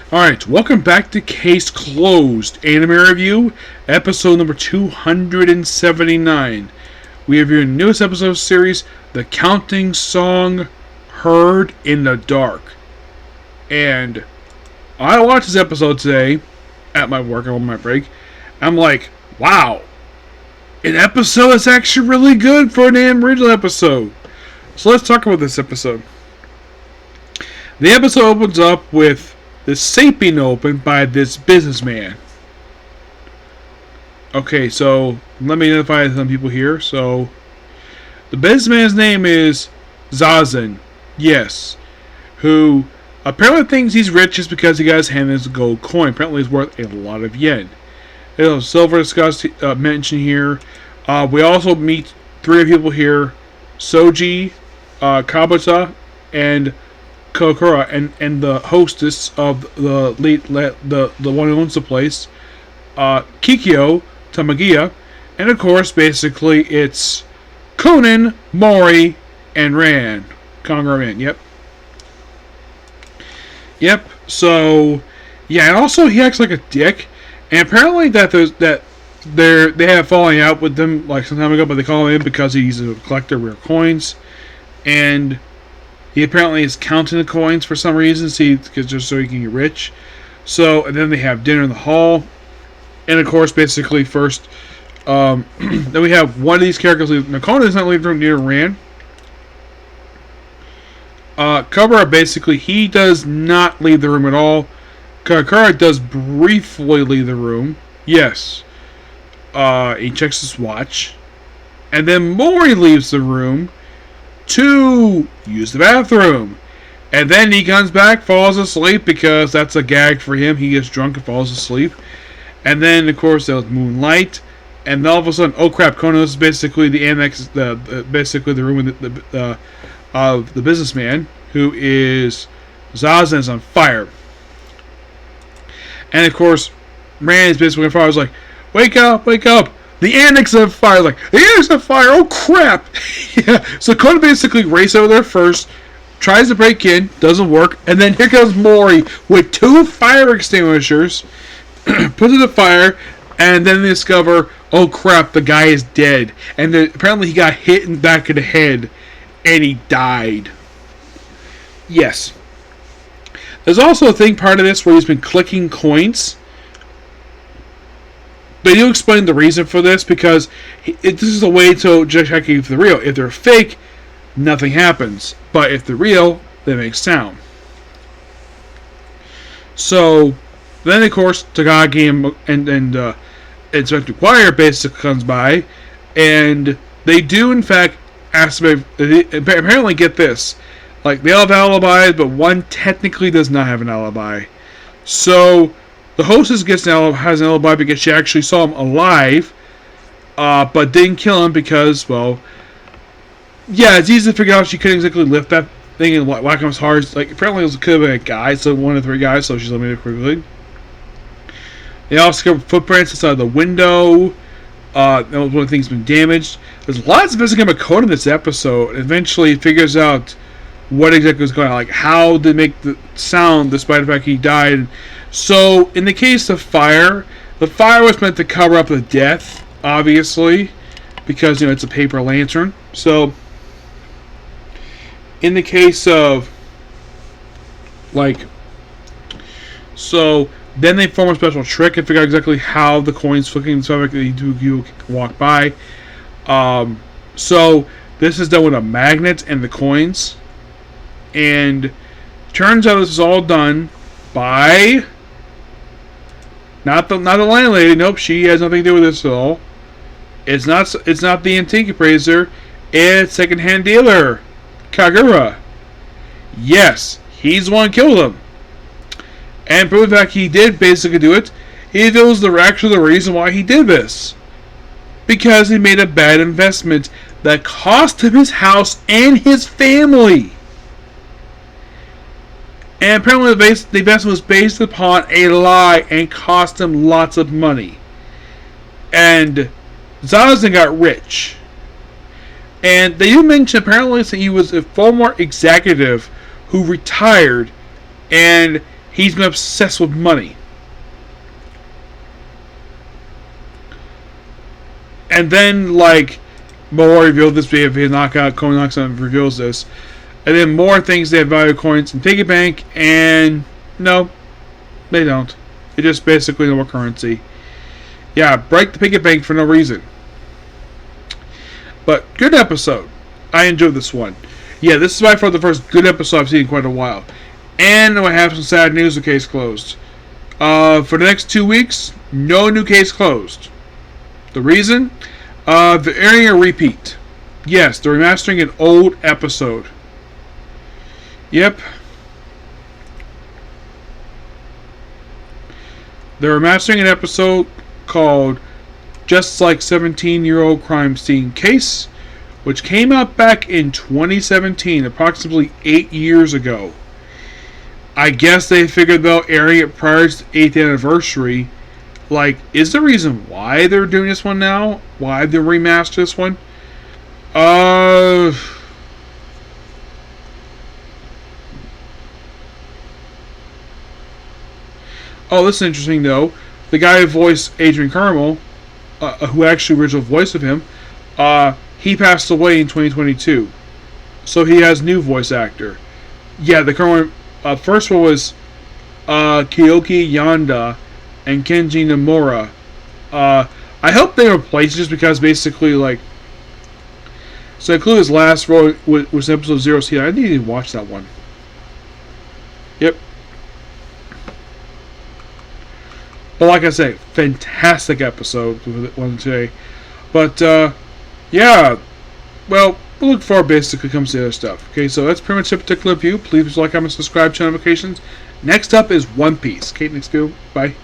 Alright, welcome back to Case Closed Anime Review, episode number 279. We have your newest episode of the series, The Counting Song Heard in the Dark. And I watched this episode today at my work on my break. I'm like, wow, an episode that's actually really good for an original episode. So let's talk about this episode. The episode opens up with the safe being opened by this businessman. Okay, so let me identify some people here. So, the businessman's name is Zazen. Yes. Who apparently thinks he's rich just because he got his hand in his gold coin. Apparently it's worth a lot of yen. There's silver discussed, mentioned here. We also meet three people here. Soji, Kabuta, and Kokura, and the hostess of the one who owns the place, Kikyo Tamagiya, and of course, basically, it's Conan, Mori, and Ran. Congo Ran, yep. So, yeah, and also he acts like a dick, and apparently they have falling out with them like some time ago, but they call him in because he's a collector of rare coins, and he apparently is counting the coins for some reason, just so he can get rich. So, and then they have dinner in the hall. And of course, basically, first, then we have one of these characters leave. Nakona does not leave the room near Ran. Kabura, basically, he does not leave the room at all. Kakura does briefly leave the room. Yes. He checks his watch. And then Mori leaves the room to use the bathroom. And then he comes back, falls asleep, because that's a gag for him. He gets drunk and falls asleep. And then, of course, there's moonlight. And then all of a sudden, oh crap, Kono is basically the annex, basically the room of the businessman, who is Zazen, is on fire. And of course, Ran is basically on fire. I was like, wake up, wake up. The annex is on fire. Like, the annex is on fire. Oh, crap. Yeah. So Conan basically races over there first, tries to break in, doesn't work, and then here comes Mori with two fire extinguishers, puts it on fire, and then they discover, oh, crap, the guy is dead. And then apparently he got hit in the back of the head, and he died. Yes. There's also a thing, part of this, where he's been clicking coins. They do explain the reason for this, because this is a way to check if they're real. If they're fake, nothing happens. But if they're real, they make sound. So, then of course, Takagi and Inspector Quire basically comes by, and they do in fact apparently get this. Like, they all have alibis, but one technically does not have an alibi. So, the hostess has an alibi because she actually saw him alive, but didn't kill him because, well, yeah, it's easy to figure out she couldn't exactly lift that thing and whack him as hard. Like, apparently it could have been a guy, so one of the three guys, so she's eliminated quickly. They also discovered footprints inside the window. That was one of the things been damaged. There's lots of investigating about Conan in this episode, and eventually it figures out what exactly was going on, like how they make the sound despite the fact he died. So, in the case of fire, the fire was meant to cover up the death, obviously, because, it's a paper lantern. So, in the case of, then they form a special trick and figure out exactly how the coins flicking so that you can walk by. So, this is done with a magnet and the coins. And turns out this is all done by not the landlady. Nope, she has nothing to do with this at all. It's not the antique appraiser. It's secondhand dealer Kagura. Yes, he's the one who killed him. And proof of the fact he did basically do it, he feels actually the reason why he did this. Because he made a bad investment that cost him his house and his family. And apparently the investment was based upon a lie and cost him lots of money. And Zazen got rich. And they do mention apparently that he was a former executive who retired, and He's been obsessed with money. And then, like, more revealed this via knockout. Konosuke reveals this. And then more things they have value coins in piggy bank, and no, they don't. It's just basically normal currency. Yeah, break the piggy bank for no reason. But good episode. I enjoyed this one. Yeah, this is by far the first good episode I've seen in quite a while. And I have some sad news. The case closed. For the next 2 weeks, no new case closed. The reason? They're airing a repeat. Yes, they're remastering an old episode. Yep. They're remastering an episode called Just Like 17-Year-Old Crime Scene Case, which came out back in 2017, approximately 8 years ago. I guess they figured they'll airing it prior to the 8th anniversary. Like, is the reason why they're doing this one now? Why they remaster this one? Oh, this is interesting, though. The guy who voiced Adrian Carmel, who actually original voice of him, he passed away in 2022. So he has new voice actor. Yeah, the current first one was Kyoki Yanda and Kenji Nomura. I hope they replace it just because basically, like, so include his last role was episode 0 C. I didn't even watch that one. Yep. But like I say, fantastic episode with one today. But yeah, well, we'll look forward basically comes to the other stuff. Okay, so that's pretty much a particular view. Please like, comment, subscribe, turn notifications. Next up is One Piece. Okay, next video. Bye.